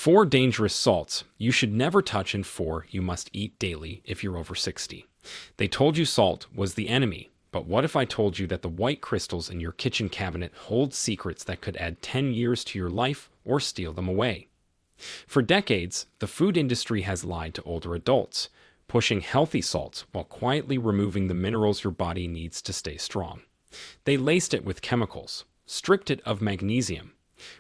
4 dangerous salts you should never touch and 4 you must eat daily if you're over 60. They told you salt was the enemy, but what if I told you that the white crystals in your kitchen cabinet hold secrets that could add 10 years to your life or steal them away? For decades, the food industry has lied to older adults, pushing healthy salts while quietly removing the minerals your body needs to stay strong. They laced it with chemicals, stripped it of magnesium,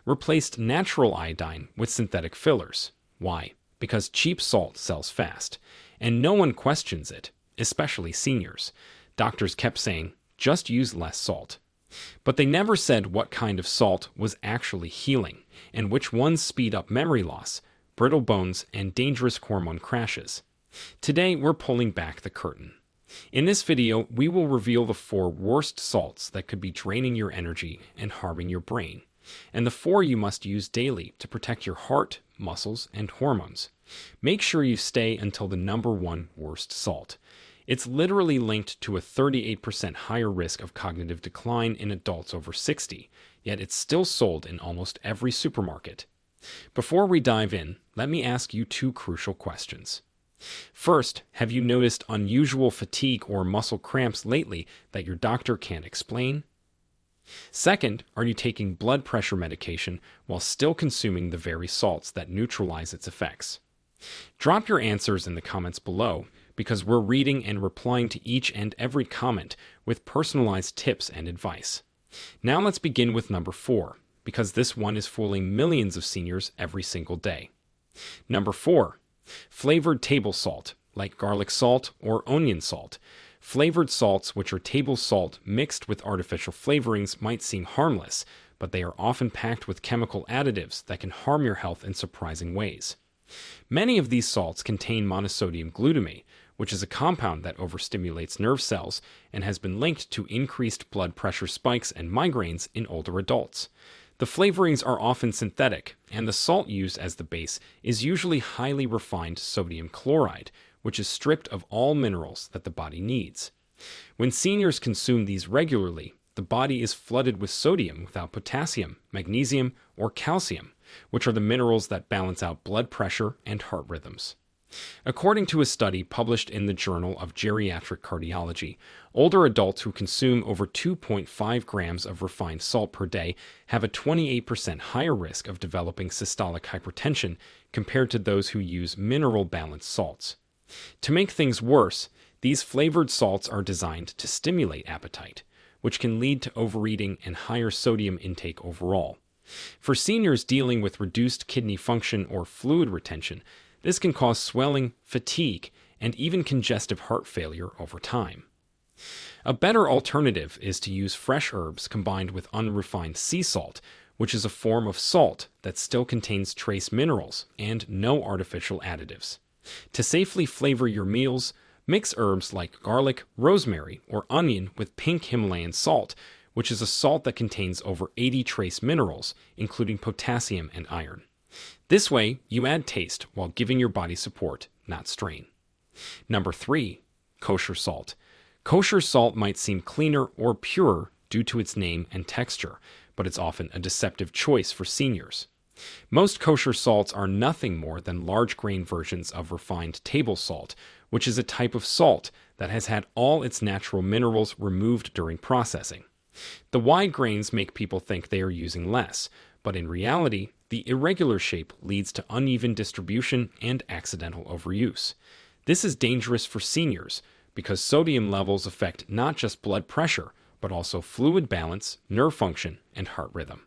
replaced natural iodine with synthetic fillers. Why? Because cheap salt sells fast, and no one questions it, especially seniors. Doctors kept saying, just use less salt. But they never said what kind of salt was actually healing, and which ones speed up memory loss, brittle bones, and dangerous hormone crashes. Today, we're pulling back the curtain. In this video, we will reveal the 4 worst salts that could be draining your energy and harming your brain, and the 4 you must use daily to protect your heart, muscles, and hormones. Make sure you stay until the number 1 worst salt. It's literally linked to a 38% higher risk of cognitive decline in adults over 60, yet it's still sold in almost every supermarket. Before we dive in, let me ask you 2 crucial questions. First, have you noticed unusual fatigue or muscle cramps lately that your doctor can't explain? Second, are you taking blood pressure medication while still consuming the very salts that neutralize its effects? Drop your answers in the comments below, because we're reading and replying to each and every comment with personalized tips and advice. Now let's begin with number 4, because this one is fooling millions of seniors every single day. Number 4, flavored table salt, like garlic salt or onion salt. Flavored salts, which are table salt mixed with artificial flavorings, might seem harmless, but they are often packed with chemical additives that can harm your health in surprising ways. Many of these salts contain monosodium glutamate, which is a compound that overstimulates nerve cells and has been linked to increased blood pressure spikes and migraines in older adults. The flavorings are often synthetic, and the salt used as the base is usually highly refined sodium chloride, which is stripped of all minerals that the body needs. When seniors consume these regularly, the body is flooded with sodium without potassium, magnesium, or calcium, which are the minerals that balance out blood pressure and heart rhythms. According to a study published in the Journal of Geriatric Cardiology, older adults who consume over 2.5 grams of refined salt per day have a 28% higher risk of developing systolic hypertension compared to those who use mineral-balanced salts. To make things worse, these flavored salts are designed to stimulate appetite, which can lead to overeating and higher sodium intake overall. For seniors dealing with reduced kidney function or fluid retention, this can cause swelling, fatigue, and even congestive heart failure over time. A better alternative is to use fresh herbs combined with unrefined sea salt, which is a form of salt that still contains trace minerals and no artificial additives. To safely flavor your meals, mix herbs like garlic, rosemary, or onion with pink Himalayan salt, which is a salt that contains over 80 trace minerals, including potassium and iron. This way, you add taste while giving your body support, not strain. Number 3, kosher salt. Kosher salt might seem cleaner or purer due to its name and texture, but it's often a deceptive choice for seniors. Most kosher salts are nothing more than large grain versions of refined table salt, which is a type of salt that has had all its natural minerals removed during processing. The wide grains make people think they are using less, but in reality, the irregular shape leads to uneven distribution and accidental overuse. This is dangerous for seniors because sodium levels affect not just blood pressure, but also fluid balance, nerve function, and heart rhythm.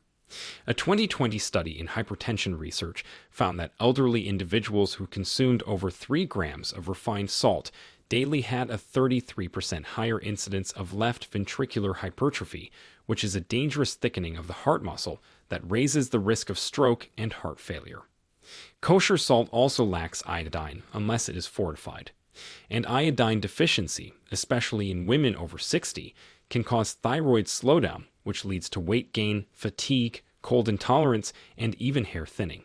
A 2020 study in hypertension research found that elderly individuals who consumed over 3 grams of refined salt daily had a 33% higher incidence of left ventricular hypertrophy, which is a dangerous thickening of the heart muscle that raises the risk of stroke and heart failure. Kosher salt also lacks iodine unless it is fortified. And iodine deficiency, especially in women over 60, can cause thyroid slowdown, which leads to weight gain, fatigue, cold intolerance, and even hair thinning.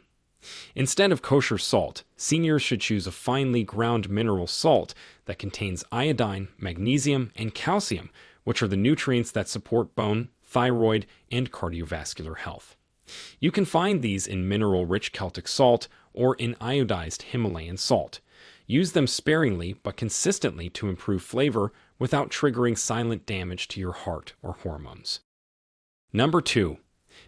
Instead of kosher salt, seniors should choose a finely ground mineral salt that contains iodine, magnesium, and calcium, which are the nutrients that support bone, thyroid, and cardiovascular health. You can find these in mineral-rich Celtic salt or in iodized Himalayan salt. Use them sparingly but consistently to improve flavor without triggering silent damage to your heart or hormones. Number 2.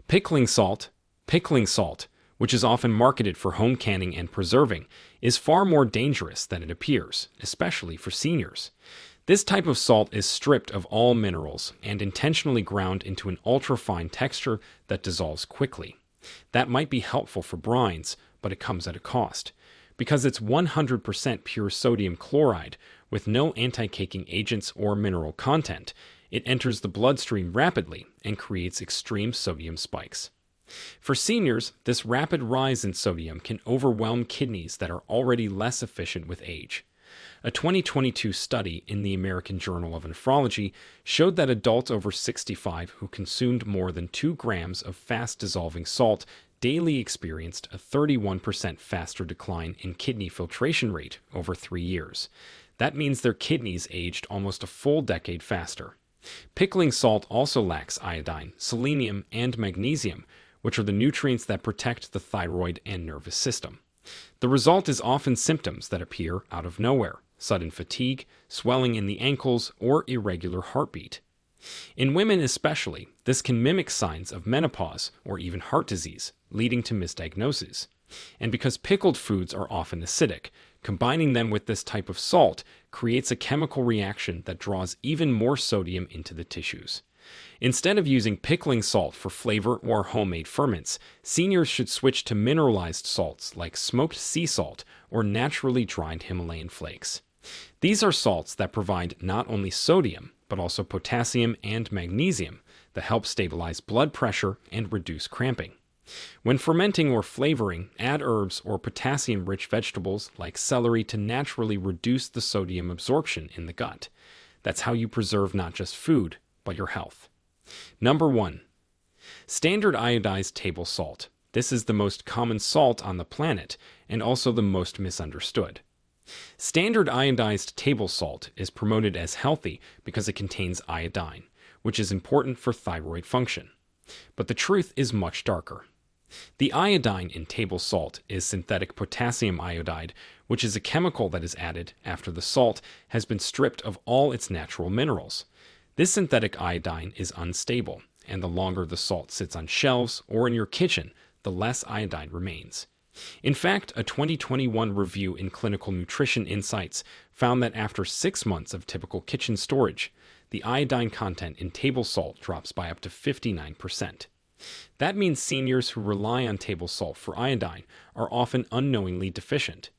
Pickling salt. Pickling salt, which is often marketed for home canning and preserving, is far more dangerous than it appears, especially for seniors. This type of salt is stripped of all minerals and intentionally ground into an ultra-fine texture that dissolves quickly. That might be helpful for brines, but it comes at a cost. Because it's 100% pure sodium chloride with no anti-caking agents or mineral content, it enters the bloodstream rapidly and creates extreme sodium spikes. For seniors, this rapid rise in sodium can overwhelm kidneys that are already less efficient with age. A 2022 study in the American Journal of Nephrology showed that adults over 65 who consumed more than 2 grams of fast-dissolving salt daily experienced a 31% faster decline in kidney filtration rate over 3 years. That means their kidneys aged almost a full decade faster. Pickling salt also lacks iodine, selenium, and magnesium, which are the nutrients that protect the thyroid and nervous system. The result is often symptoms that appear out of nowhere: sudden fatigue, swelling in the ankles, or irregular heartbeat. In women especially, this can mimic signs of menopause or even heart disease, leading to misdiagnoses. And because pickled foods are often acidic, combining them with this type of salt creates a chemical reaction that draws even more sodium into the tissues. Instead of using pickling salt for flavor or homemade ferments, seniors should switch to mineralized salts like smoked sea salt or naturally dried Himalayan flakes. These are salts that provide not only sodium, but also potassium and magnesium that help stabilize blood pressure and reduce cramping. When fermenting or flavoring, add herbs or potassium-rich vegetables like celery to naturally reduce the sodium absorption in the gut. That's how you preserve not just food, but your health. Number 1. Standard iodized table salt. This is the most common salt on the planet and also the most misunderstood. Standard iodized table salt is promoted as healthy because it contains iodine, which is important for thyroid function. But the truth is much darker. The iodine in table salt is synthetic potassium iodide, which is a chemical that is added after the salt has been stripped of all its natural minerals. This synthetic iodine is unstable, and the longer the salt sits on shelves or in your kitchen, the less iodine remains. In fact, a 2021 review in Clinical Nutrition Insights found that after 6 months of typical kitchen storage, the iodine content in table salt drops by up to 59%. That means seniors who rely on table salt for iodine are often unknowingly deficient.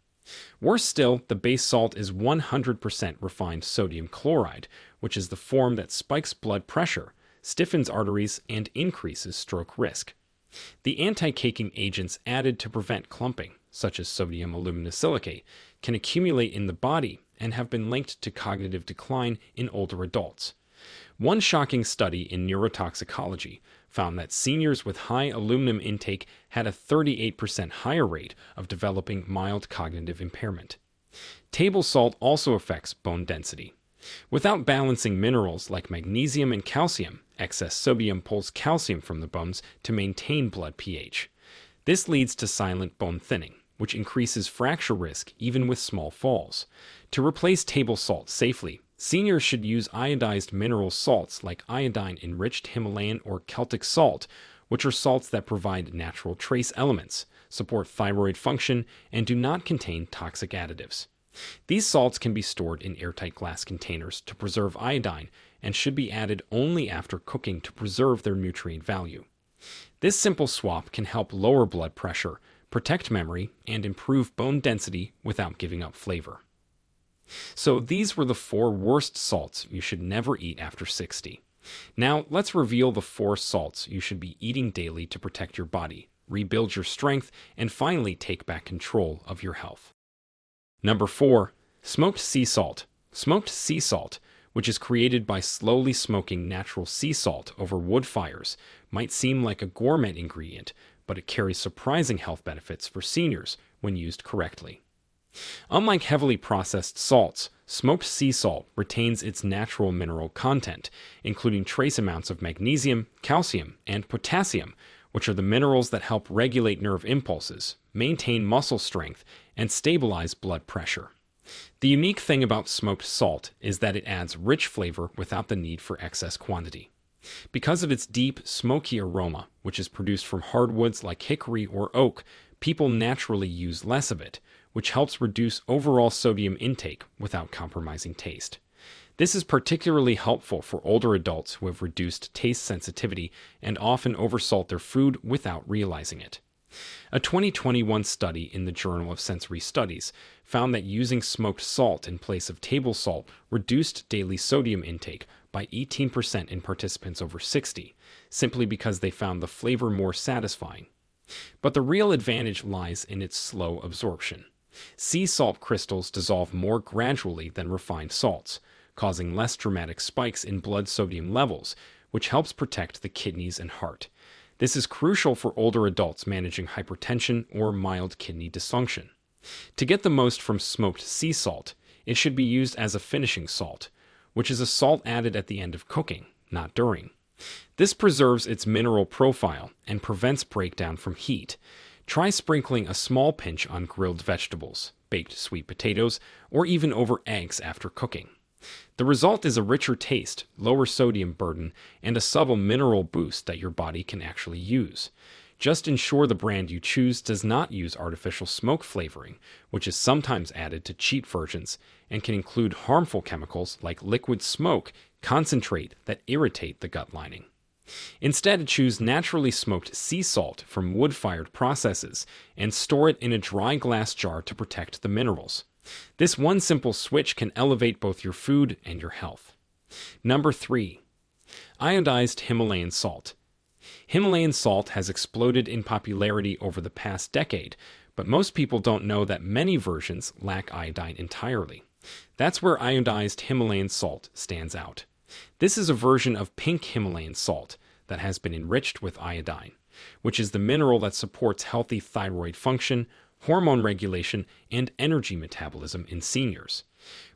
Worse still, the base salt is 100% refined sodium chloride, which is the form that spikes blood pressure, stiffens arteries, and increases stroke risk. The anti-caking agents added to prevent clumping, such as sodium aluminosilicate, can accumulate in the body and have been linked to cognitive decline in older adults. One shocking study in neurotoxicology found that seniors with high aluminum intake had a 38% higher rate of developing mild cognitive impairment. Table salt also affects bone density. Without balancing minerals like magnesium and calcium, excess sodium pulls calcium from the bones to maintain blood pH. This leads to silent bone thinning, which increases fracture risk even with small falls. To replace table salt safely, seniors should use iodized mineral salts like iodine-enriched Himalayan or Celtic salt, which are salts that provide natural trace elements, support thyroid function, and do not contain toxic additives. These salts can be stored in airtight glass containers to preserve iodine and should be added only after cooking to preserve their nutrient value. This simple swap can help lower blood pressure, protect memory, and improve bone density without giving up flavor. So these were the 4 worst salts you should never eat after 60. Now let's reveal the 4 salts you should be eating daily to protect your body, rebuild your strength, and finally take back control of your health. Number 4. Smoked sea salt. Smoked sea salt, which is created by slowly smoking natural sea salt over wood fires, might seem like a gourmet ingredient, but it carries surprising health benefits for seniors when used correctly. Unlike heavily processed salts, smoked sea salt retains its natural mineral content, including trace amounts of magnesium, calcium, and potassium, which are the minerals that help regulate nerve impulses, maintain muscle strength, and stabilize blood pressure. The unique thing about smoked salt is that it adds rich flavor without the need for excess quantity. Because of its deep, smoky aroma, which is produced from hardwoods like hickory or oak, people naturally use less of it, which helps reduce overall sodium intake without compromising taste. This is particularly helpful for older adults who have reduced taste sensitivity and often oversalt their food without realizing it. A 2021 study in the Journal of Sensory Studies found that using smoked salt in place of table salt reduced daily sodium intake by 18% in participants over 60, simply because they found the flavor more satisfying. But the real advantage lies in its slow absorption. Sea salt crystals dissolve more gradually than refined salts, causing less dramatic spikes in blood sodium levels, which helps protect the kidneys and heart. This is crucial for older adults managing hypertension or mild kidney dysfunction. To get the most from smoked sea salt, it should be used as a finishing salt, which is a salt added at the end of cooking, not during. This preserves its mineral profile and prevents breakdown from heat. Try sprinkling a small pinch on grilled vegetables, baked sweet potatoes, or even over eggs after cooking. The result is a richer taste, lower sodium burden, and a subtle mineral boost that your body can actually use. Just ensure the brand you choose does not use artificial smoke flavoring, which is sometimes added to cheap versions and can include harmful chemicals like liquid smoke concentrate that irritate the gut lining. Instead, choose naturally smoked sea salt from wood-fired processes and store it in a dry glass jar to protect the minerals. This one simple switch can elevate both your food and your health. Number 3. Iodized Himalayan salt. Himalayan salt has exploded in popularity over the past decade, but most people don't know that many versions lack iodine entirely. That's where iodized Himalayan salt stands out. This is a version of pink Himalayan salt that has been enriched with iodine, which is the mineral that supports healthy thyroid function, hormone regulation, and energy metabolism in seniors.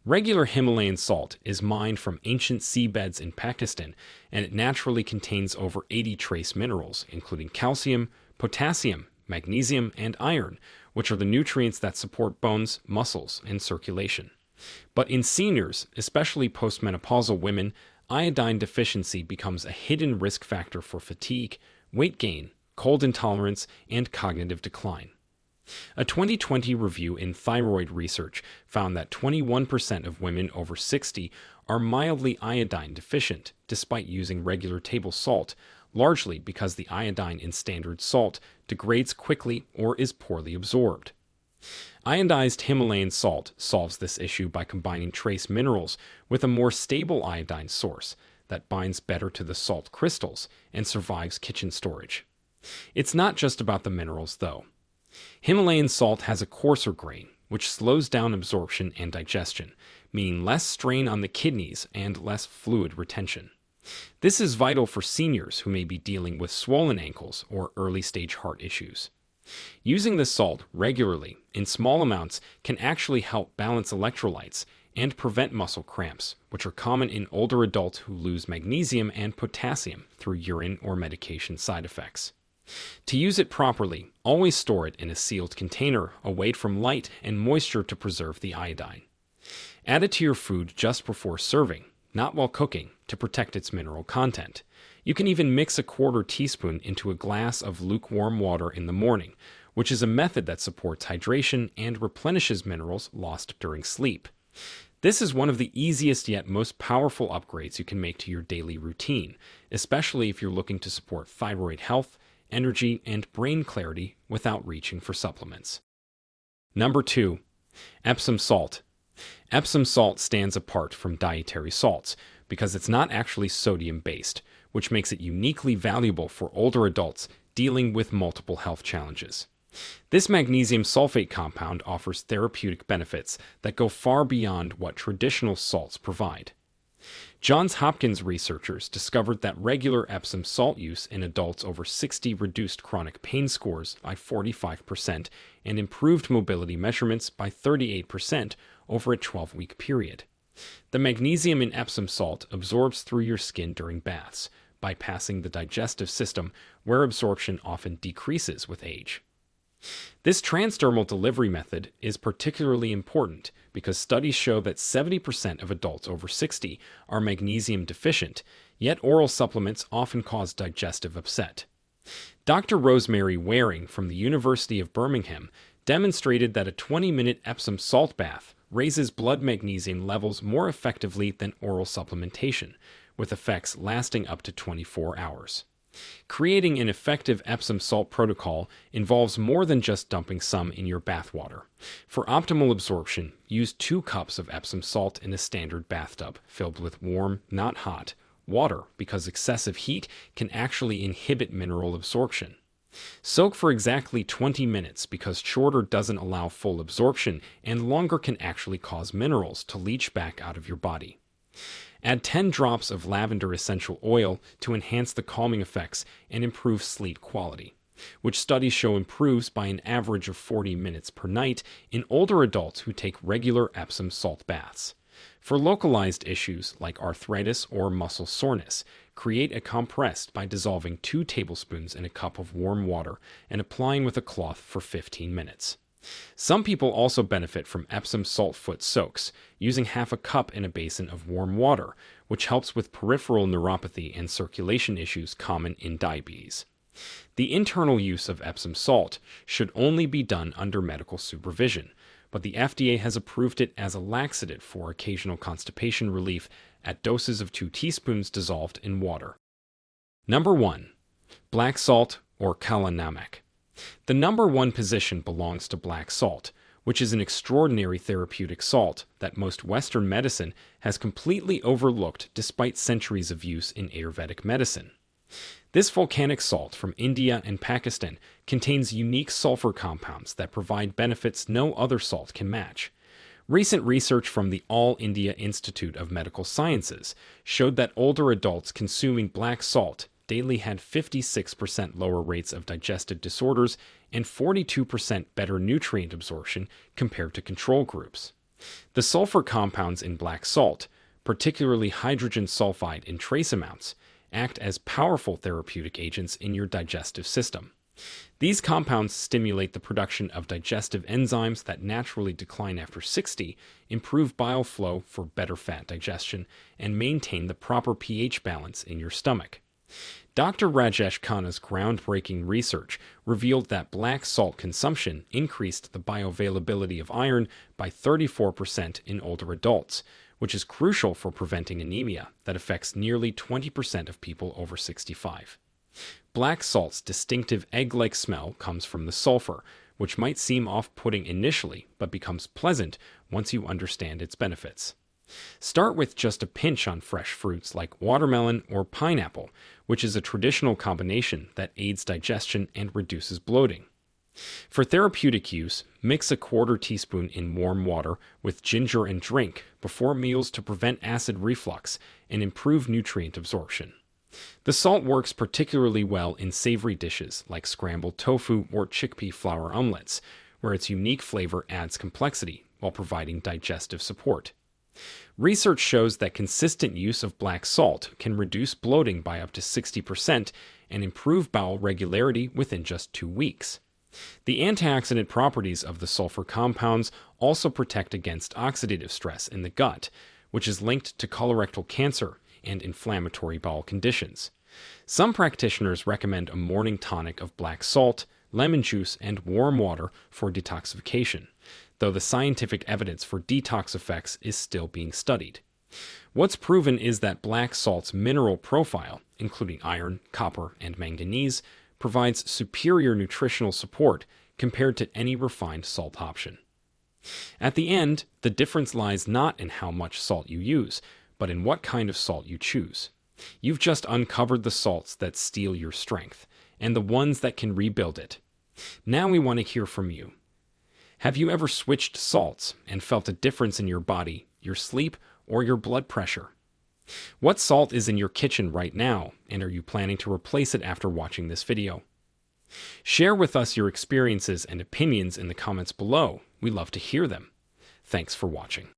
Regular Himalayan salt is mined from ancient seabeds in Pakistan, and it naturally contains over 80 trace minerals, including calcium, potassium, magnesium, and iron, which are the nutrients that support bones, muscles, and circulation. But in seniors, especially postmenopausal women, iodine deficiency becomes a hidden risk factor for fatigue, weight gain, cold intolerance, and cognitive decline. A 2020 review in Thyroid Research found that 21% of women over 60 are mildly iodine deficient despite using regular table salt, largely because the iodine in standard salt degrades quickly or is poorly absorbed. Iodized Himalayan salt solves this issue by combining trace minerals with a more stable iodine source that binds better to the salt crystals and survives kitchen storage. It's not just about the minerals, though. Himalayan salt has a coarser grain, which slows down absorption and digestion, meaning less strain on the kidneys and less fluid retention. This is vital for seniors who may be dealing with swollen ankles or early-stage heart issues. Using this salt regularly, in small amounts, can actually help balance electrolytes and prevent muscle cramps, which are common in older adults who lose magnesium and potassium through urine or medication side effects. To use it properly, always store it in a sealed container away from light and moisture to preserve the iodine. Add it to your food just before serving, not while cooking, to protect its mineral content. You can even mix a quarter teaspoon into a glass of lukewarm water in the morning, which is a method that supports hydration and replenishes minerals lost during sleep. This is one of the easiest yet most powerful upgrades you can make to your daily routine, especially if you're looking to support thyroid health, energy, and brain clarity without reaching for supplements. Number 2. Epsom salt. Epsom salt stands apart from dietary salts because it's not actually sodium-based, which makes it uniquely valuable for older adults dealing with multiple health challenges. This magnesium sulfate compound offers therapeutic benefits that go far beyond what traditional salts provide. Johns Hopkins researchers discovered that regular Epsom salt use in adults over 60 reduced chronic pain scores by 45% and improved mobility measurements by 38% over a 12-week period. The magnesium in Epsom salt absorbs through your skin during baths, bypassing the digestive system, where absorption often decreases with age. This transdermal delivery method is particularly important because studies show that 70% of adults over 60 are magnesium deficient, yet oral supplements often cause digestive upset. Dr. Rosemary Waring from the University of Birmingham demonstrated that a 20-minute Epsom salt bath raises blood magnesium levels more effectively than oral supplementation, with effects lasting up to 24 hours. Creating an effective Epsom salt protocol involves more than just dumping some in your bath water. For optimal absorption, use 2 cups of Epsom salt in a standard bathtub filled with warm, not hot, water because excessive heat can actually inhibit mineral absorption. Soak for exactly 20 minutes because shorter doesn't allow full absorption and longer can actually cause minerals to leach back out of your body. Add 10 drops of lavender essential oil to enhance the calming effects and improve sleep quality, which studies show improves by an average of 40 minutes per night in older adults who take regular Epsom salt baths. For localized issues like arthritis or muscle soreness, create a compress by dissolving 2 tablespoons in a cup of warm water and applying with a cloth for 15 minutes. Some people also benefit from Epsom salt foot soaks, using half a cup in a basin of warm water, which helps with peripheral neuropathy and circulation issues common in diabetes. The internal use of Epsom salt should only be done under medical supervision, but the FDA has approved it as a laxative for occasional constipation relief at doses of 2 teaspoons dissolved in water. Number 1. Black salt or Kala Namak. The number 1 position belongs to black salt, which is an extraordinary therapeutic salt that most Western medicine has completely overlooked despite centuries of use in Ayurvedic medicine. This volcanic salt from India and Pakistan contains unique sulfur compounds that provide benefits no other salt can match. Recent research from the All India Institute of Medical Sciences showed that older adults consuming black salt daily had 56% lower rates of digestive disorders and 42% better nutrient absorption compared to control groups. The sulfur compounds in black salt, particularly hydrogen sulfide in trace amounts, act as powerful therapeutic agents in your digestive system. These compounds stimulate the production of digestive enzymes that naturally decline after 60, improve bile flow for better fat digestion, and maintain the proper pH balance in your stomach. Dr. Rajesh Khanna's groundbreaking research revealed that black salt consumption increased the bioavailability of iron by 34% in older adults, which is crucial for preventing anemia that affects nearly 20% of people over 65. Black salt's distinctive egg-like smell comes from the sulfur, which might seem off-putting initially but becomes pleasant once you understand its benefits. Start with just a pinch on fresh fruits like watermelon or pineapple, which is a traditional combination that aids digestion and reduces bloating. For therapeutic use, mix a 1/4 teaspoon in warm water with ginger and drink before meals to prevent acid reflux and improve nutrient absorption. The salt works particularly well in savory dishes like scrambled tofu or chickpea flour omelets, where its unique flavor adds complexity while providing digestive support. Research shows that consistent use of black salt can reduce bloating by up to 60% and improve bowel regularity within just 2 weeks. The antioxidant properties of the sulfur compounds also protect against oxidative stress in the gut, which is linked to colorectal cancer and inflammatory bowel conditions. Some practitioners recommend a morning tonic of black salt, lemon juice, and warm water for detoxification, though the scientific evidence for detox effects is still being studied. What's proven is that black salt's mineral profile, including iron, copper, and manganese, provides superior nutritional support compared to any refined salt option. At the end, the difference lies not in how much salt you use, but in what kind of salt you choose. You've just uncovered the salts that steal your strength, and the ones that can rebuild it. Now we want to hear from you. Have you ever switched salts and felt a difference in your body, your sleep, or your blood pressure? What salt is in your kitchen right now, and are you planning to replace it after watching this video? Share with us your experiences and opinions in the comments below. We love to hear them. Thanks for watching.